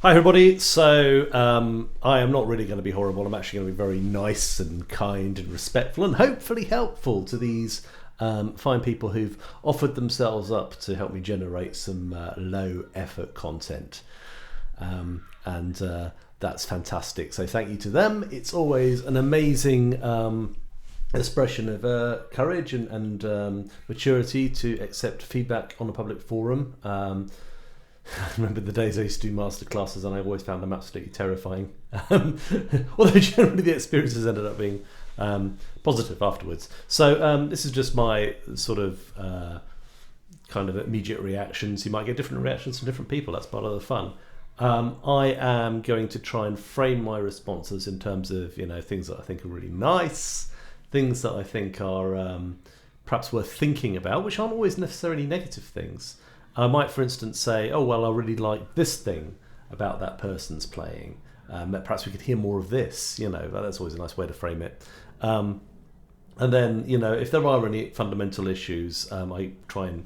Hi everybody, so I am not really going to be horrible. I'm actually going to be very nice and kind and respectful and hopefully helpful to these fine people who've offered themselves up to help me generate some low effort content, and that's fantastic, so thank you to them. It's always an amazing expression of courage and maturity to accept feedback on a public forum. I remember the days I used to do masterclasses and I always found them absolutely terrifying. Although generally the experiences ended up being positive afterwards. So this is just my sort of kind of immediate reactions. You might get different reactions from different people. That's part of the fun. I am going to try and frame my responses in terms of, you know, things that I think are really nice, things that I think are perhaps worth thinking about, which aren't always necessarily negative things. I might, for instance, say, oh, well, I really like this thing about that person's playing. Perhaps we could hear more of this, you know, that's always a nice way to frame it. And then, you know, if there are any fundamental issues, I try and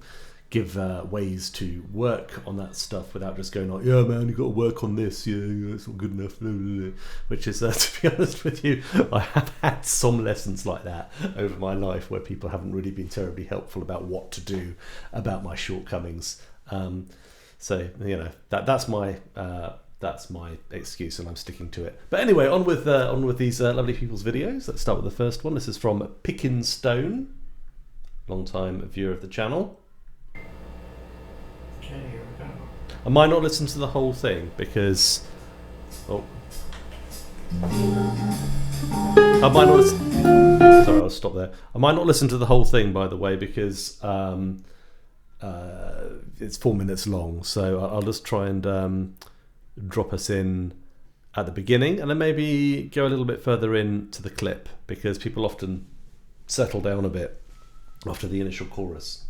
give ways to work on that stuff without just going like, yeah, man, you've got to work on this, yeah, it's not good enough, which is, to be honest with you, I have had some lessons like that over my life where people haven't really been terribly helpful about what to do about my shortcomings. So, you know, that's my excuse and I'm sticking to it. But anyway, on with these lovely people's videos. Let's start with the first one. This is from Pickin' Stone, long time viewer of the channel. Okay, here we go. I might not listen to the whole thing because I might not listen. Sorry, I'll stop there. I might not listen to the whole thing, by the way, because it's 4 minutes long. So I'll just try and drop us in at the beginning and then maybe go a little bit further into the clip because people often settle down a bit after the initial chorus.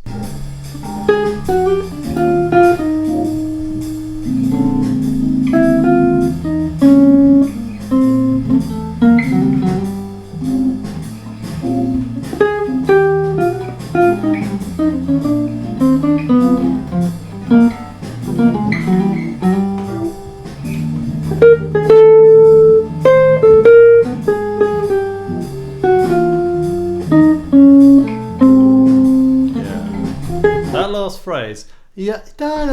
That last phrase, yeah, that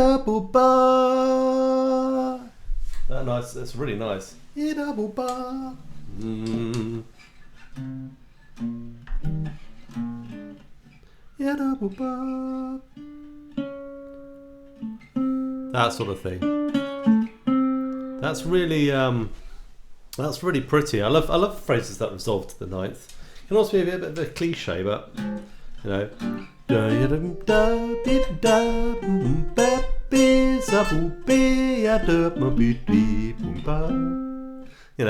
nice. That's really nice. That sort of thing. That's really pretty. I love phrases that resolve to the ninth. It can also be a bit of a cliche, but you know. You know,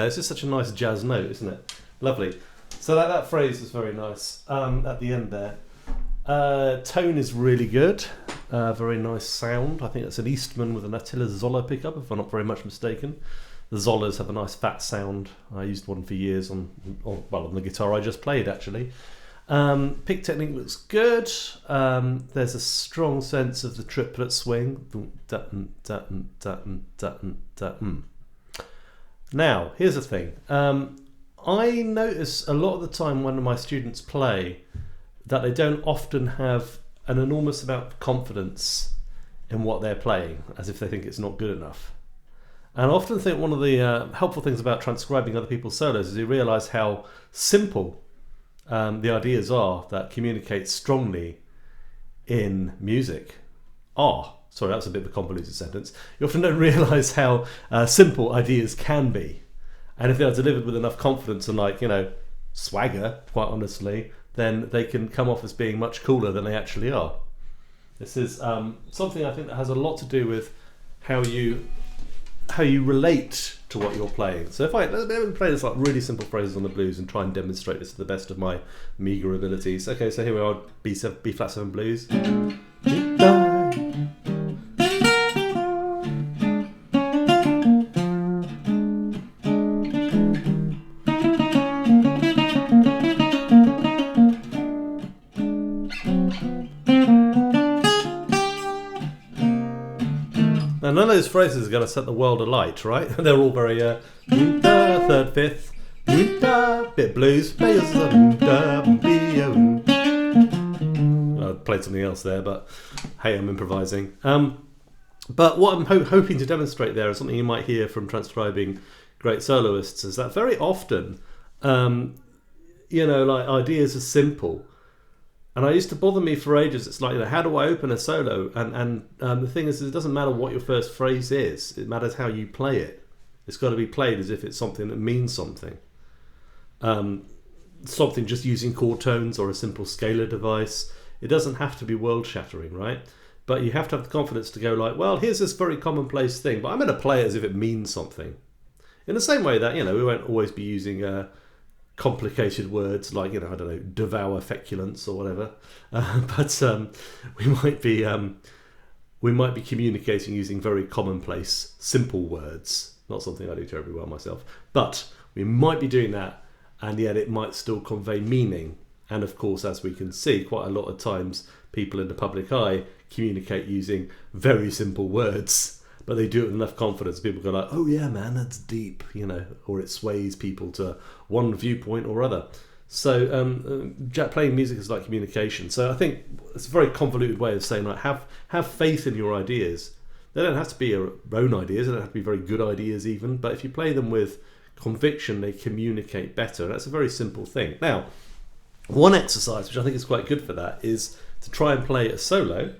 it's just such a nice jazz note, isn't it? Lovely. So that phrase is very nice at the end there. Tone is really good. Very nice sound. I think it's an Eastman with an Attila Zoller pickup, if I'm not very much mistaken. The Zollers have a nice fat sound. I used one for years on the guitar I just played, actually. Pick technique looks good. There's a strong sense of the triplet swing. Now, here's the thing. I notice a lot of the time when my students play that they don't often have an enormous amount of confidence in what they're playing, as if they think it's not good enough. And I often think one of the helpful things about transcribing other people's solos is you realise how simple the ideas are that communicate strongly in music. Sorry, that's a bit of a convoluted sentence. You often don't realise how simple ideas can be. And if they're delivered with enough confidence and, like, you know, swagger, quite honestly, then they can come off as being much cooler than they actually are. This is something I think that has a lot to do with how you relate to what you're playing. So let me play this like really simple phrases on the blues and try and demonstrate this to the best of my meagre abilities. Okay, so here we are, B flat 7 blues. Now, none those phrases are going to set the world alight, right? They're all very third, fifth, bit blues. I played something else there, but hey, I'm improvising. But what I'm hoping to demonstrate there is something you might hear from transcribing great soloists, is that very often, like ideas are simple. And I used to bother me for ages. It's like, how do I open a solo? And the thing is, it doesn't matter what your first phrase is. It matters how you play it. It's got to be played as if it's something that means something. Something just using chord tones or a simple scalar device. It doesn't have to be world-shattering, right? But you have to have the confidence to go like, well, here's this very commonplace thing, but I'm going to play it as if it means something. In the same way that, we won't always be using complicated words like, I don't know, devour feculence or whatever. But we might be communicating using very commonplace, simple words. Not something I do terribly well myself. But we might be doing that, and yet it might still convey meaning. And of course, as we can see, quite a lot of times people in the public eye communicate using very simple words, but they do it with enough confidence. People go like, oh yeah, man, that's deep, or it sways people to one viewpoint or other. So playing music is like communication. So I think it's a very convoluted way of saying, like, have faith in your ideas. They don't have to be your own ideas. They don't have to be very good ideas even. But if you play them with conviction, they communicate better. That's a very simple thing. Now, one exercise, which I think is quite good for that, is to try and play a solo.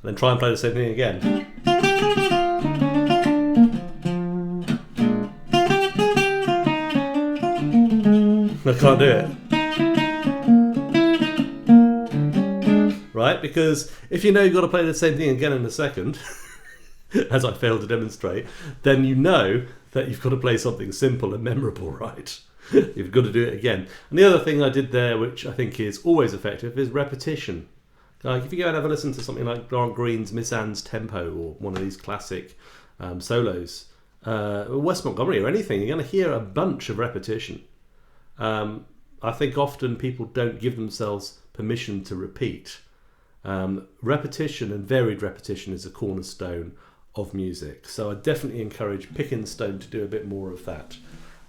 Then try and play the same thing again. I can't do it. Right? Because if you know you've got to play the same thing again in a second, as I failed to demonstrate, then you know that you've got to play something simple and memorable, right? You've got to do it again. And the other thing I did there, which I think is always effective, is repetition. Like if you go and have a listen to something like Grant Green's Miss Anne's Tempo, or one of these classic solos, West Montgomery or anything, you're going to hear a bunch of repetition. I think often people don't give themselves permission to repeat. Repetition and varied repetition is a cornerstone of music. So I definitely encourage Pickinstone to do a bit more of that.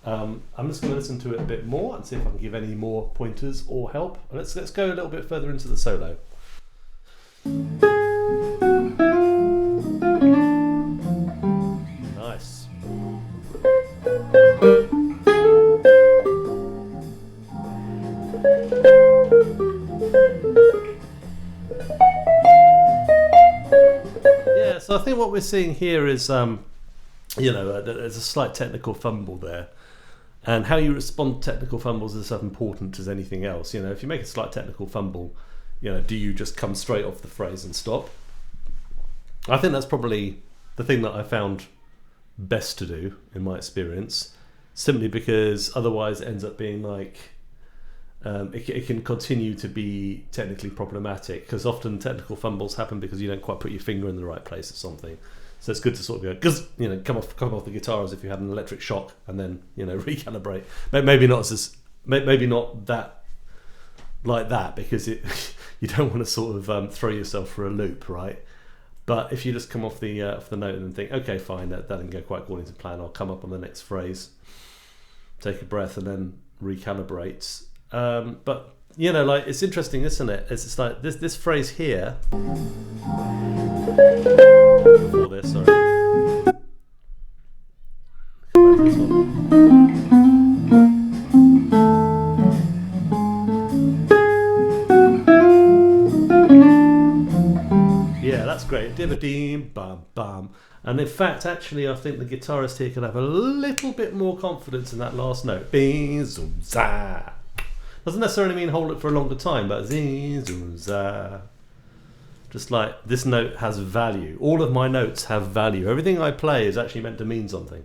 I'm just going to listen to it a bit more and see if I can give any more pointers or help. Let's go a little bit further into the solo. Nice. Yeah, so I think what we're seeing here is, there's a slight technical fumble there. And how you respond to technical fumbles is as important as anything else. If you make a slight technical fumble, do you just come straight off the phrase and stop? I think that's probably the thing that I found best to do in my experience, simply because otherwise it ends up being like, it can continue to be technically problematic, because often technical fumbles happen because you don't quite put your finger in the right place or something. So it's good to sort of go, because come off the guitar as if you had an electric shock, and then recalibrate. Maybe not that like that, because you don't want to sort of throw yourself for a loop, right? But if you just come off the note and think, okay, fine, that didn't go quite according to plan, I'll come up on the next phrase, take a breath, and then recalibrate. But it's interesting, isn't it? It's like this phrase here. Before this, sorry. Come back to this one. Yeah, that's great. Dibba-deem, bam, bam. And in fact, actually, I think the guitarist here could have a little bit more confidence in that last note. Bing, zoom, za. Doesn't necessarily mean hold it for a longer time, but zing, zoom, za. Just like this note has value. All of my notes have value. Everything I play is actually meant to mean something.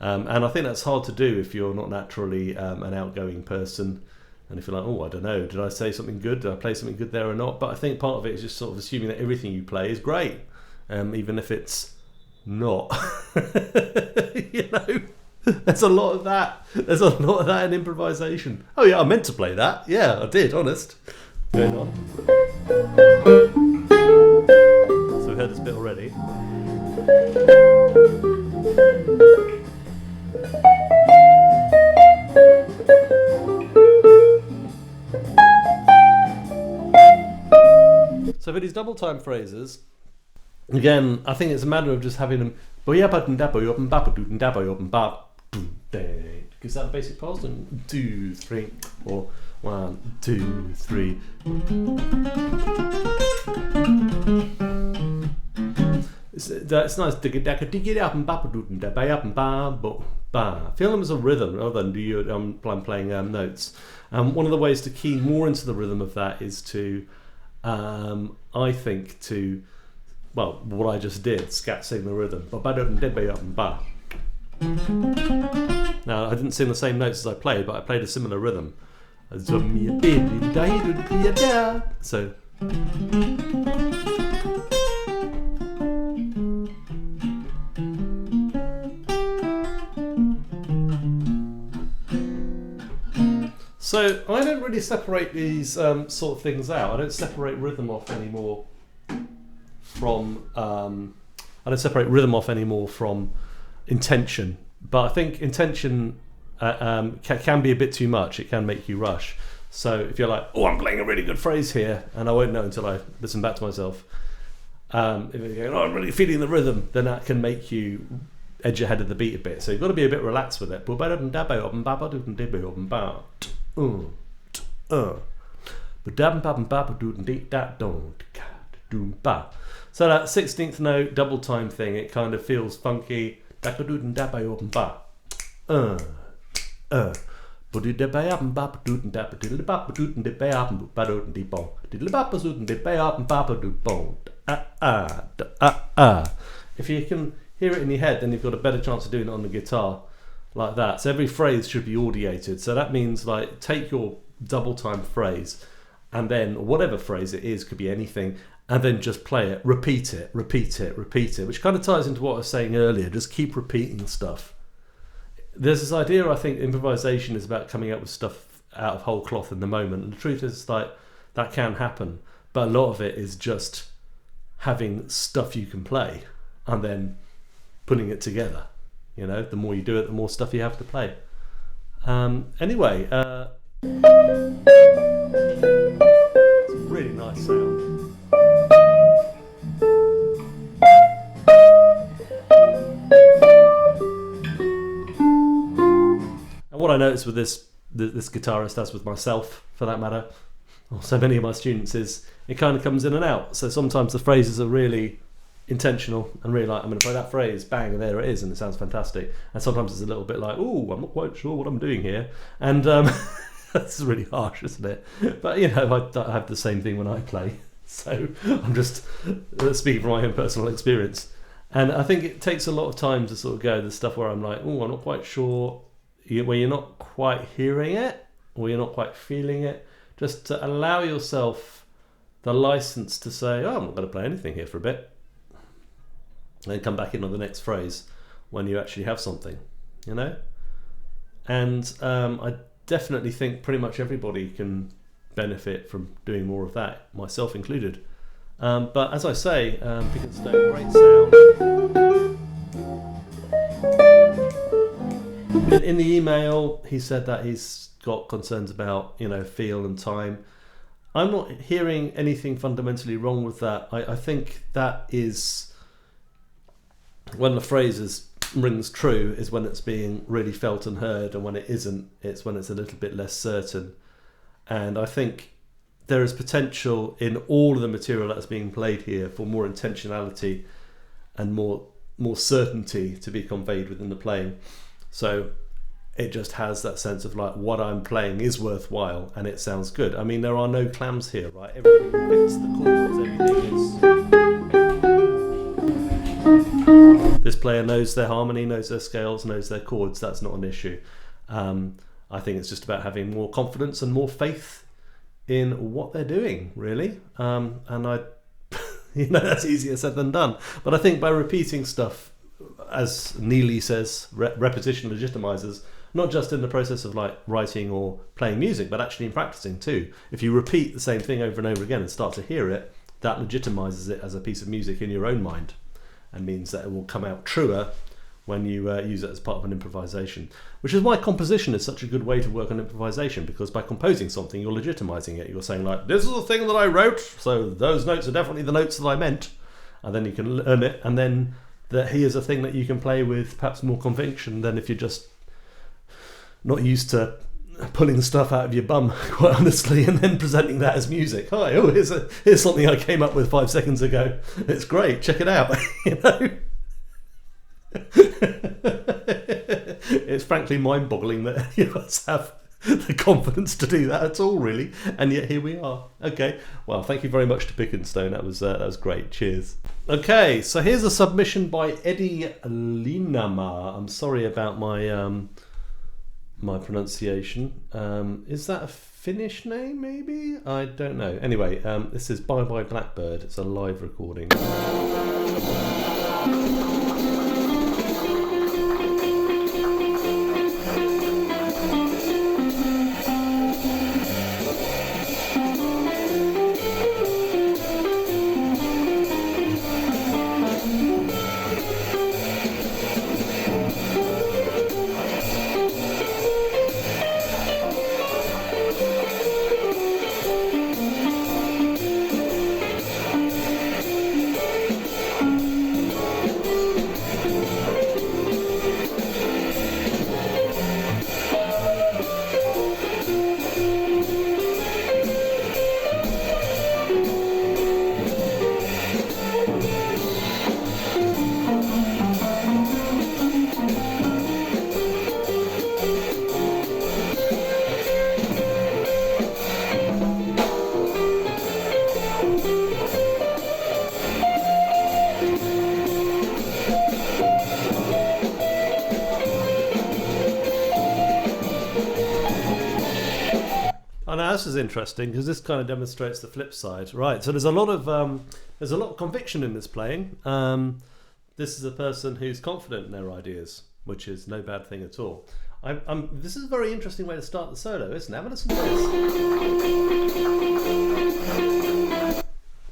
And I think that's hard to do if you're not naturally an outgoing person. And if you're like, oh, I don't know, did I say something good? Did I play something good there or not? But I think part of it is just sort of assuming that everything you play is great, even if it's not. You know, there's a lot of that. There's a lot of that in improvisation. Oh yeah, I meant to play that. Yeah, I did, honest. Going on. So we heard this bit already. So for these double time phrases, again, I think it's a matter of just having them. Is that the basic pulse? 1, 2, 3, or 1, 2, 3. It's nice. Feel them as a rhythm rather than I'm playing notes. One of the ways to key more into the rhythm of that is to, I think, to, well, what I just did, scat sing the rhythm. Now, I didn't sing the same notes as I played, but I played a similar rhythm. So, so I don't really separate these sort of things out. I don't separate rhythm off anymore from intention. But I think intention can be a bit too much. It can make you rush. So if you're like, oh, I'm playing a really good phrase here, and I won't know until I listen back to myself. If you're going, oh, I'm really feeling the rhythm, then that can make you edge ahead of the beat a bit. So you've got to be a bit relaxed with it. So that 16th note double time thing, it kind of feels funky. If you can hear it in your head, then you've got a better chance of doing it on the guitar like that. So every phrase should be audiated. So that means, like, take your double time phrase, and then whatever phrase it is, could be anything, and then just play it, repeat it, which kind of ties into what I was saying earlier. Just keep repeating stuff. There's this idea, I think, improvisation is about coming up with stuff out of whole cloth in the moment, and the truth is, like, that can happen, but a lot of it is just having stuff you can play and then putting it together. You know, the more you do it, the more stuff you have to play. Anyway, it's a really nice sound. And what I noticed with this guitarist, as with myself for that matter, or so many of my students, is it kind of comes in and out. So sometimes the phrases are really intentional and really like, I'm going to play that phrase, bang, and there it is, and it sounds fantastic. And sometimes it's a little bit like, oh, I'm not quite sure what I'm doing here, and that's really harsh, isn't it? But you know, I have the same thing when I play, so I'm just speaking from my own personal experience. And I think it takes a lot of time to sort of go the stuff where I'm like, oh, I'm not quite sure, where you're not quite hearing it or you're not quite feeling it, just to allow yourself the license to say, oh, I'm not going to play anything here for a bit, and then come back in on the next phrase when you actually have something, you know? And I definitely think pretty much everybody can benefit from doing more of that, myself included. But as I say, Pickens Stone, great sound. In the email, he said that he's got concerns about, you know, feel and time. I'm not hearing anything fundamentally wrong with that. I think that is when the phrase rings true is when it's being really felt and heard, and when it isn't, it's when it's a little bit less certain. And I think there is potential in all of the material that's being played here for more intentionality and more certainty to be conveyed within the playing. So it just has that sense of like, what I'm playing is worthwhile and it sounds good. I mean, there are no clams here, right? Everything fits the chords, everything is... this player knows their harmony, knows their scales, knows their chords. That's not an issue. I think it's just about having more confidence and more faith in what they're doing, really. And I, that's easier said than done. But I think by repeating stuff, as Neely says, repetition legitimizes, not just in the process of like writing or playing music, but actually in practicing too. If you repeat the same thing over and over again and start to hear it, that legitimizes it as a piece of music in your own mind, and means that it will come out truer when you use it as part of an improvisation. Which is why composition is such a good way to work on improvisation, because by composing something, you're legitimizing it. You're saying like, this is the thing that I wrote, so those notes are definitely the notes that I meant, and then you can learn it, and then that here's a thing that you can play with perhaps more conviction than if you're just not used to pulling stuff out of your bum, quite honestly, and then presenting that as music. Hi, here's something I came up with 5 seconds ago. It's great, check it out. It's frankly mind-boggling that any of us have the confidence to do that at all, really, and yet here we are. Okay, well, thank you very much to Pick and Stone. That was great. Cheers. Okay, so here's a submission by Eddie Linama. I'm sorry about my my pronunciation. Is that a Finnish name, maybe? I don't know. Anyway, this is Bye Bye Blackbird. It's a live recording. This is interesting because this kind of demonstrates the flip side, right? So there's a lot of conviction in this playing. This is a person who's confident in their ideas, which is no bad thing at all. This is a very interesting way to start the solo, isn't it? Have a listen to this.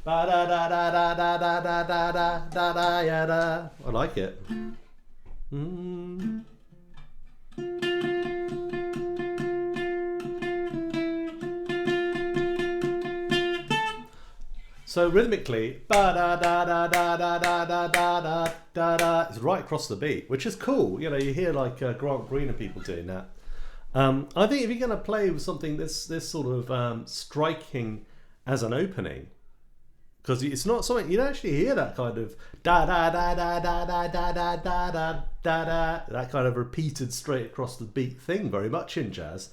I like it. So rhythmically, it's right across the beat, which is cool. You hear like Grant Green and people doing that. I think if you're going to play with something this sort of striking as an opening, because it's not something you don't actually hear that kind of da da da da da da da da da da da, that kind of repeated straight across the beat thing very much in jazz.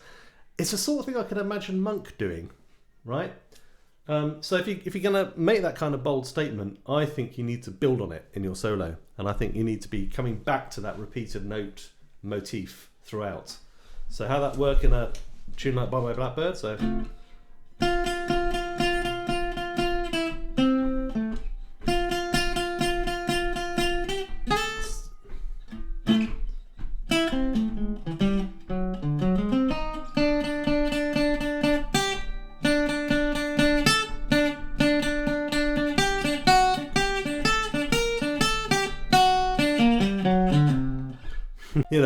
It's the sort of thing I can imagine Monk doing, right? So if you're going to make that kind of bold statement, I think you need to build on it in your solo, and I think you need to be coming back to that repeated note motif throughout. So how that work in a tune like Bye Bye Blackbird? So.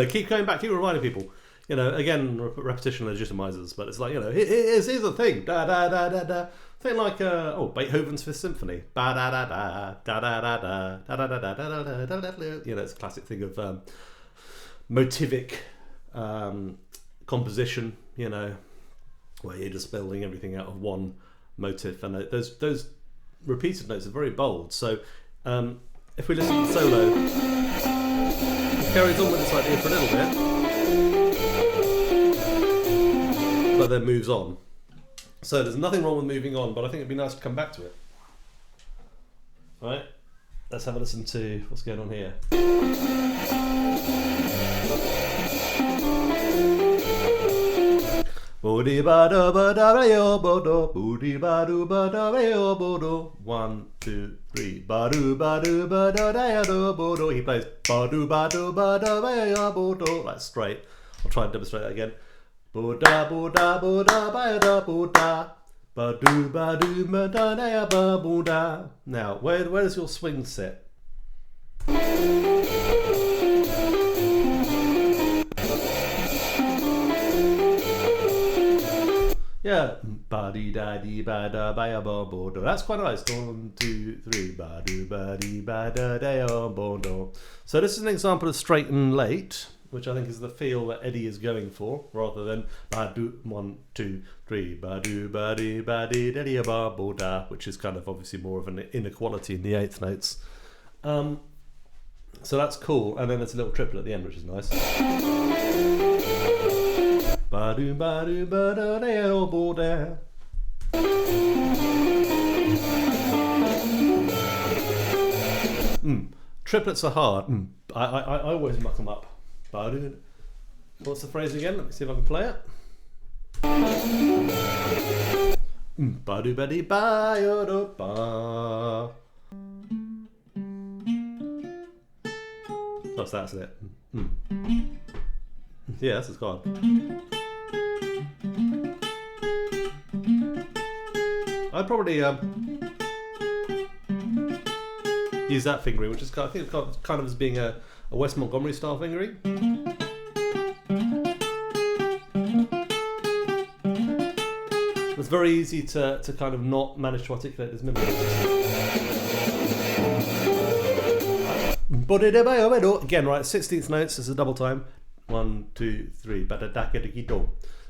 Keep going back, keep reminding people. Again, repetition legitimizes, but it's like, here's the thing. Da da da da da. Thing like Beethoven's Fifth Symphony. Ba da da da da da da da da da da da da da da. It's a classic thing of motivic composition. Where you're just building everything out of one motif, and those repeated notes are very bold. So if we listen to the solo. Carries on with this idea for a little bit, but then moves on. So there's nothing wrong with moving on, but I think it'd be nice to come back to it. Right? let's have a listen to what's going on here. Boody ba da ba da ba yo bodo, boody ba do ba da ba yo bodo. 1, 2, 3. Ba do ba do ba da da ya do bodo. He plays ba do ba do ba da ba ya bodo. That's straight. I'll try and demonstrate that again. Boda boda boda ba da boda. Ba do ba do ba da da ya ba boda. Now, where does your swing sit? Yeah, ba dee da dee ba da ba ya ba bo do. That's quite nice. 1, 2, 3. Ba do ba dee ba da da ya bo do. So this is an example of straight and late, which I think is the feel that Eddie is going for, rather than ba do 1, 2, 3. Ba do ba dee ba dee da dee ba bo da, which is kind of obviously more of an inequality in the eighth notes. So that's cool, and then there's a little triplet at the end, which is nice. Ba do ba do ba da da bo da. Triplets are hard. I always muck them up. Ba do. What's the phrase again? Let me see if I can play it. Ba do ba dee ba yo do ba. Oh, so that's it. Yeah, this is gone. I'd probably use that fingering, which is I think it's kind of as being a West Montgomery style fingering. It's very easy to kind of not manage to articulate this mimic. Again, right, 16th notes is a double time. 1, 2, 3.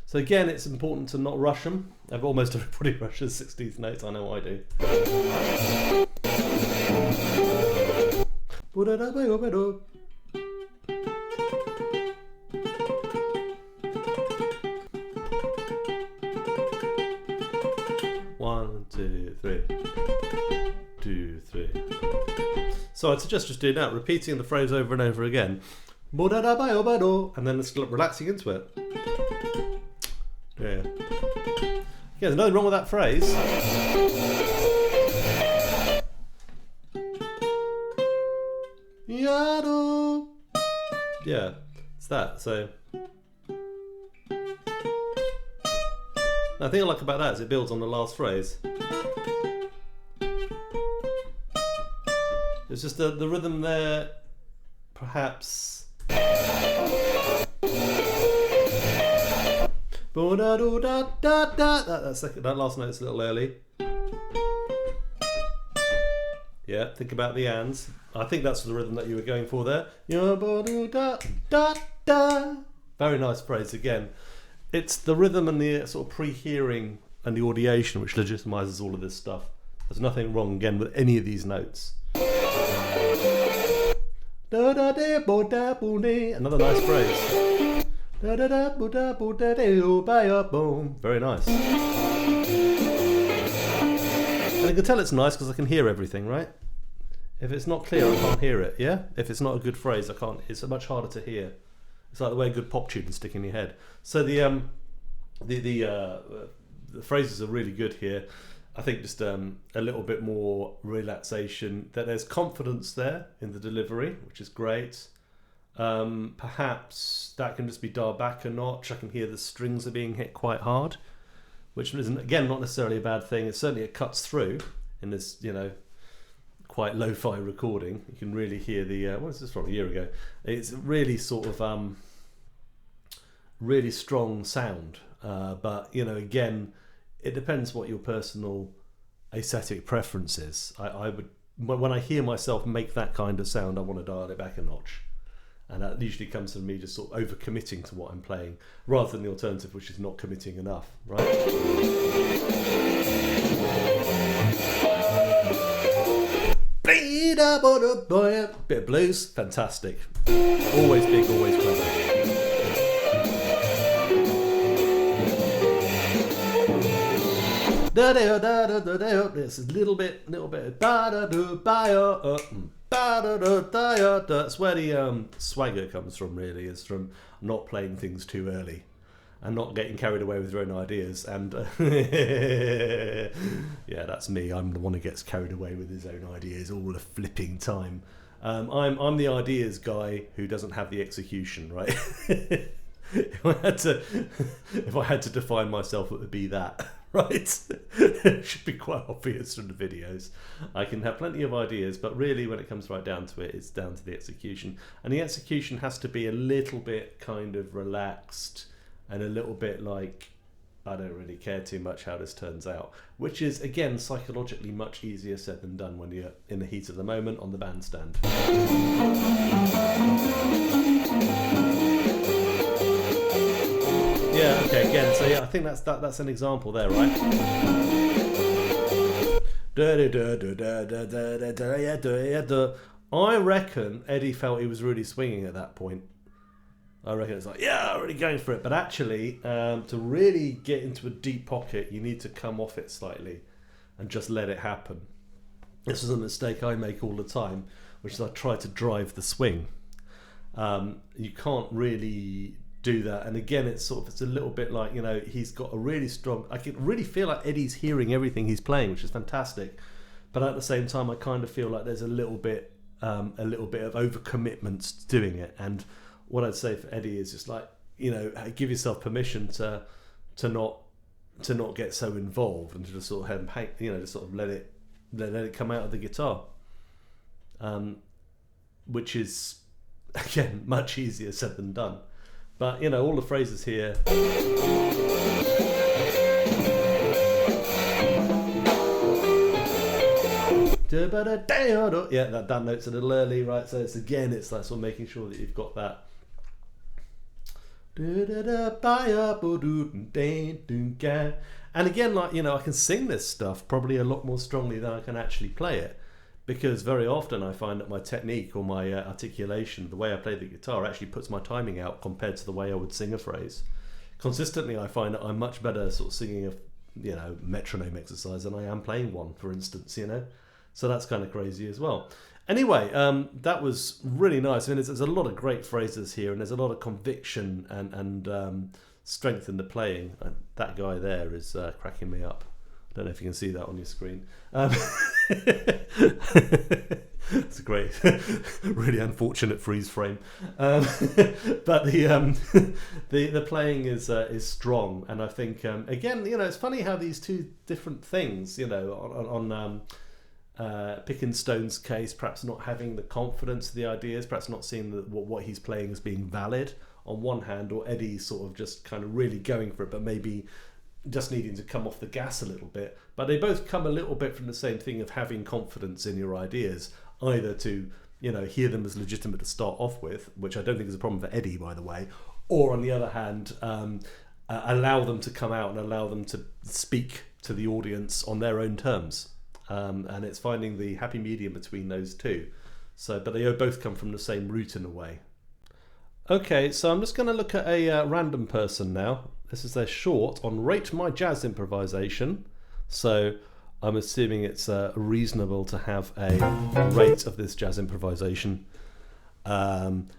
So again, it's important to not rush them. Almost everybody rushes 16th notes. I know what I do. 1, 2, 3. 2, 3. So I'd suggest just doing that, repeating the phrase over and over again. And then just relaxing into it. Yeah. Yeah, there's nothing wrong with that phrase. Yeah, it's that. So the thing I like about that is it builds on the last phrase. It's just the rhythm there, perhaps. That last note's a little early. Yeah, think about the ands. I think that's the rhythm that you were going for there. Very nice phrase again. It's the rhythm and the sort of pre-hearing and the audiation which legitimizes all of this stuff. There's nothing wrong again with any of these notes. Another nice phrase. Very nice. And you can tell it's nice because I can hear everything, right? If it's not clear, I can't hear it, yeah? If it's not a good phrase, I can't. It's much harder to hear. It's like the way a good pop tune is sticking in your head. So the phrases are really good here. I think just a little bit more relaxation. That there's confidence there in the delivery, which is great. Perhaps that can just be dialed back a notch. I can hear the strings are being hit quite hard, which is again not necessarily a bad thing. It's certainly it cuts through in this, quite lo-fi recording. You can really hear the what is this from a year ago? It's really sort of really strong sound, but again, it depends what your personal aesthetic preference is. I would, when I hear myself make that kind of sound, I want to dial it back a notch. And that usually comes from me just sort of over-committing to what I'm playing, rather than the alternative, which is not committing enough, right? Bit of blues, fantastic. Always big, always clever. It's a little bit that's where the swagger comes from, really, is from not playing things too early and not getting carried away with your own ideas. And yeah, that's me. I'm the one who gets carried away with his own ideas all the flipping time. I'm the ideas guy who doesn't have the execution, right? If I had to define myself, it would be that, right? It should be quite obvious from the videos. I can have plenty of ideas, but really when it comes right down to it, it's down to the execution. And the execution has to be a little bit kind of relaxed and a little bit like, I don't really care too much how this turns out, which is, again, psychologically much easier said than done when you're in the heat of the moment on the bandstand. Yeah, okay, again, so yeah, I think that's an example there, right? I reckon Eddie felt he was really swinging at that point. I reckon it's like, yeah, already going for it. But actually, to really get into a deep pocket, you need to come off it slightly and just let it happen. This is a mistake I make all the time, which is I try to drive the swing. You can't really do that, and again, it's a little bit like, you know, he's got a really strong, I can really feel like Eddie's hearing everything he's playing, which is fantastic, but at the same time I kind of feel like there's a little bit of overcommitment to doing it. And what I'd say for Eddie is just like, you know, give yourself permission to not get so involved and to just sort of just sort of let it come out of the guitar, which is, again, much easier said than done. But, you know, all the phrases here. Yeah, that note's a little early, right? So it's like sort of making sure that you've got that. And again, like, you know, I can sing this stuff probably a lot more strongly than I can actually play it. Because very often I find that my technique or my articulation, the way I play the guitar, actually puts my timing out compared to the way I would sing a phrase. Consistently, I find that I'm much better sort of singing a, you know, metronome exercise than I am playing one, for instance, you know. So that's kind of crazy as well. Anyway, that was really nice. I mean, there's a lot of great phrases here, and there's a lot of conviction and strength in the playing. That guy there is cracking me up. I don't know if you can see that on your screen. It's a great, really unfortunate freeze frame. But the playing is strong, and I think again, you know, it's funny how these two different things, you know, on Pickenstone's case, perhaps not having the confidence of the ideas, perhaps not seeing what he's playing as being valid on one hand, or Eddie's sort of just kind of really going for it, but maybe just needing to come off the gas a little bit. But they both come a little bit from the same thing of having confidence in your ideas, either to, you know, hear them as legitimate to start off with, which I don't think is a problem for Eddie, by the way, or on the other hand, allow them to come out and allow them to speak to the audience on their own terms. And it's finding the happy medium between those two. So, but they both come from the same root in a way. Okay, so I'm just going to look at a random person now. This is their short on Rate My Jazz Improvisation. So I'm assuming it's reasonable to have a rate of this jazz improvisation. And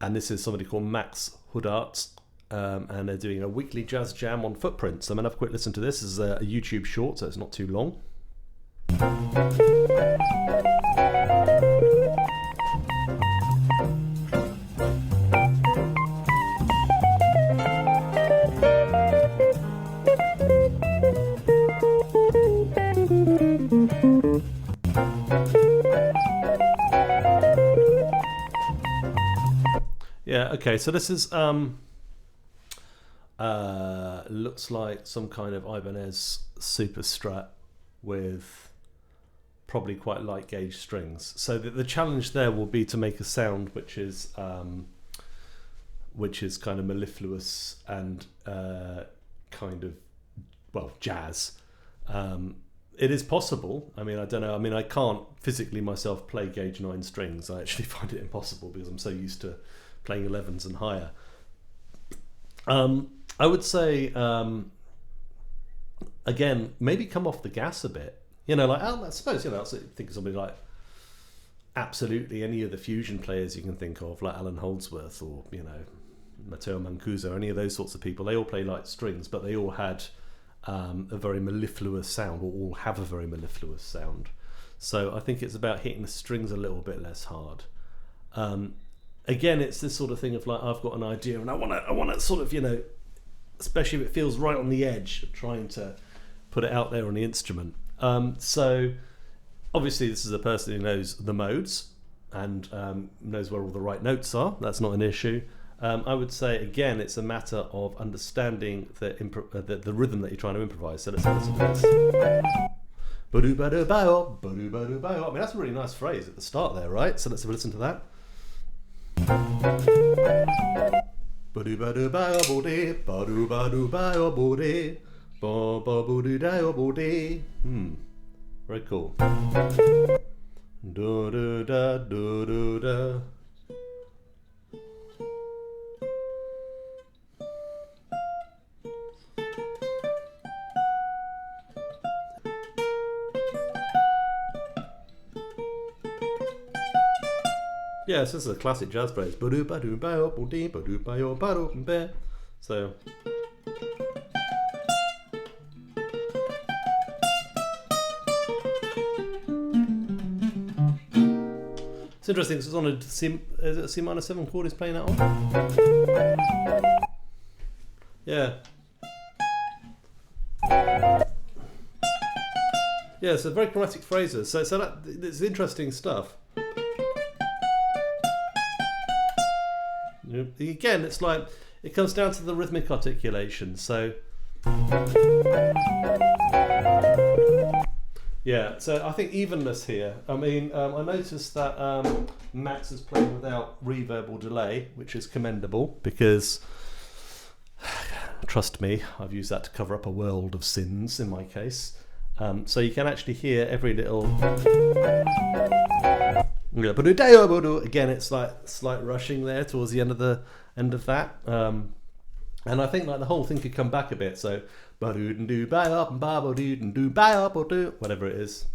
this is somebody called Max Hudart. And they're doing a weekly jazz jam on Footprints. So I'm going to have a quick listen to this. This is a YouTube short, so it's not too long. Yeah, okay, so this is looks like some kind of Ibanez super strat with probably quite light gauge strings. So the challenge there will be to make a sound which is kind of mellifluous and kind of, well, jazz. It is possible. I mean, I don't know. I mean, I can't physically myself play gauge 9 strings. I actually find it impossible because I'm so used to playing 11s and higher. I would say again, maybe come off the gas a bit. Like I suppose I think of somebody like absolutely any of the fusion players you can think of, like Alan Holdsworth or Matteo Mancuso, any of those sorts of people. They all play light strings, but they all had a very mellifluous sound, or all have a very mellifluous sound. So I think it's about hitting the strings a little bit less hard. Again, it's this sort of thing of like, I've got an idea and I want to sort of, especially if it feels right on the edge of trying to put it out there on the instrument. So obviously this is a person who knows the modes and knows where all the right notes are. That's not an issue. I would say, again, it's a matter of understanding the rhythm that you're trying to improvise. So let's listen to this. I mean, that's a really nice phrase at the start there, right? So let's have a listen to that. Very cool. Yes, this is a classic jazz phrase. So it's interesting. This is on a C. Is it a C minor 7 chord he's playing that on? Yeah. Yeah, so very chromatic phrases. So that it's interesting stuff. Again, it's like it comes down to the rhythmic articulation. So yeah, so I think evenness here. I mean, I noticed that Max is playing without reverb or delay, which is commendable because, trust me, I've used that to cover up a world of sins in my case. So you can actually hear every little. Again, it's like slight rushing there towards the end of that, and I think like the whole thing could come back a bit. So whatever it is.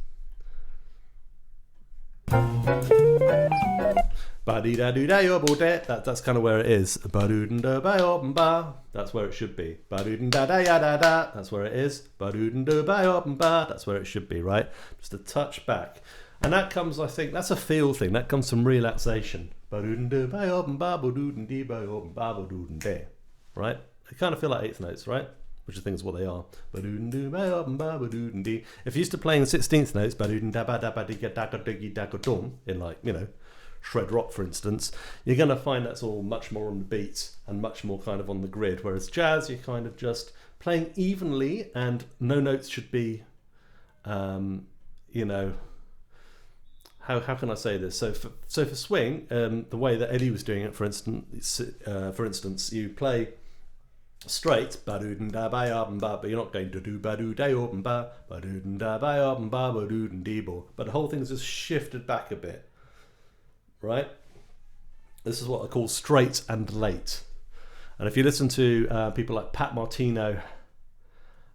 That's kind of where it is. That's where it should be. That's where it is. That's where it should be, right? Just a touch back. And that comes, I think, that's a feel thing. That comes from relaxation. Right? They kind of feel like eighth notes, right? Which I think is what they are. If you're used to playing 16th notes, in like, shred rock, for instance, you're going to find that's all much more on the beat and much more kind of on the grid. Whereas jazz, you're kind of just playing evenly, and no notes should be, How can I say this? So for swing, the way that Eddie was doing it, for instance, you play straight, but you're not going to do but the whole thing is just shifted back a bit, right? This is what I call straight and late. And if you listen to people like Pat Martino,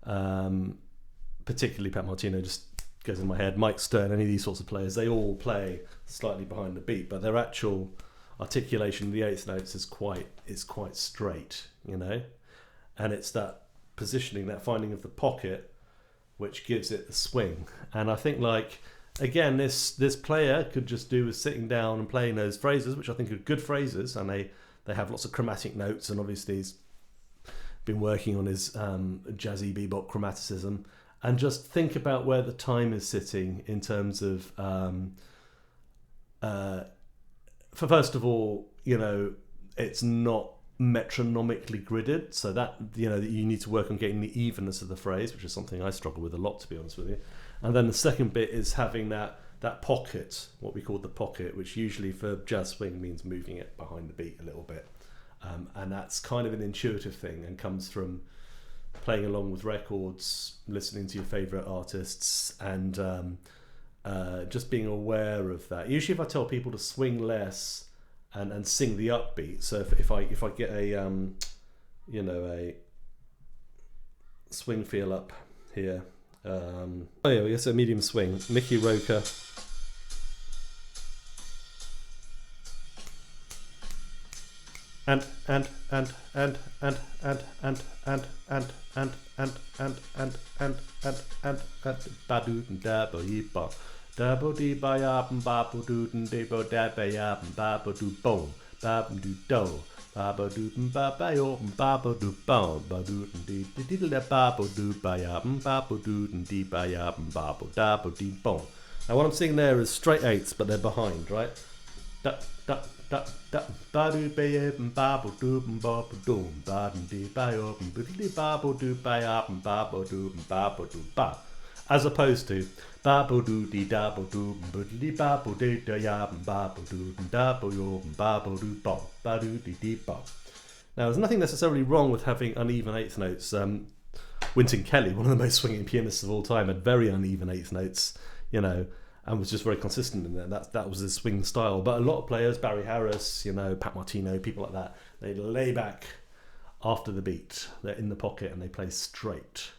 particularly Pat Martino, just goes in my head, Mike Stern, any of these sorts of players, they all play slightly behind the beat, but their actual articulation of the eighth notes is quite straight, and it's that positioning, that finding of the pocket, which gives it the swing. And I think, like, again, this player could just do with sitting down and playing those phrases, which I think are good phrases, and they have lots of chromatic notes, and obviously he's been working on his jazzy bebop chromaticism. And just think about where the time is sitting in terms of, first of all, it's not metronomically gridded, so that you need to work on getting the evenness of the phrase, which is something I struggle with a lot, to be honest with you. And then the second bit is having that pocket, what we call the pocket, which usually for jazz swing means moving it behind the beat a little bit, and that's kind of an intuitive thing and comes from playing along with records, listening to your favourite artists, and just being aware of that. Usually if I tell people to swing less and sing the upbeat, so if I get a swing feel up here. Oh yeah, it's a medium swing. Mickey Roker. And ba-doo and dabba-yee-ba. Dabba-dee-ba-yab-and babba-doo-dee-ba-dabba-yab-and babba-doo-boom. Babba-doo-do. Babba-doo-ba-ba-yo-and babba-doo-boom. Ba-doo-dee-dee-dee-ba-ba-doo-ba-yab-and babba-doo-dee-ba-yab-and babba-dabba-dee-boom. Now what I'm seeing there is straight eights, but they're behind, right? Da, da, da, da, ba do ba and babble do and bobble doom, ba dee ba up and biddly babble do ba up and babble do and babble do ba. As opposed to babble do dee dabble do and biddly babble dee da yab and babble do and dabble yo and babble do ba ba do dee dee ba. Now there's nothing necessarily wrong with having uneven eighth notes. Wynton Kelly, one of the most swinging pianists of all time, had very uneven eighth notes, you know, and was just very consistent in there. That was his swing style. But a lot of players, Barry Harris, you know, Pat Martino, people like that, they lay back after the beat. They're in the pocket and they play straight.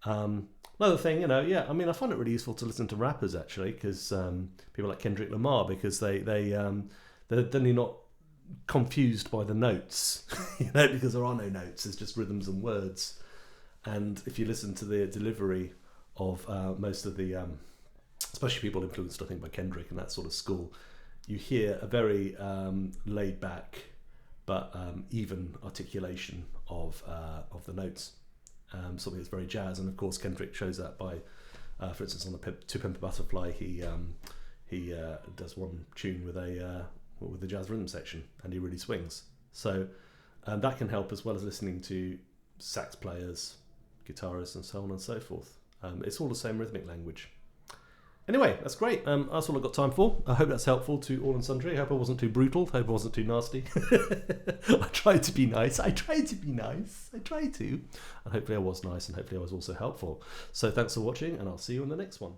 Another thing, you know, yeah, I mean, I find it really useful to listen to rappers actually, because people like Kendrick Lamar, because they're not confused by the notes, you know, because there are no notes. It's just rhythms and words. And if you listen to the delivery of most of the especially people influenced, I think, by Kendrick and that sort of school, you hear a very laid back but even articulation of the notes. Something that's very jazz, and of course Kendrick shows that by, for instance, on the To Pimp a Butterfly, he does one tune with a jazz rhythm section, and he really swings. So that can help, as well as listening to sax players, guitarists, and so on and so forth. It's all the same rhythmic language. Anyway, that's great. That's all I've got time for. I hope that's helpful to all and sundry. I hope I wasn't too brutal. I hope I wasn't too nasty. I tried to be nice. And hopefully I was nice, and hopefully I was also helpful. So thanks for watching, and I'll see you in the next one.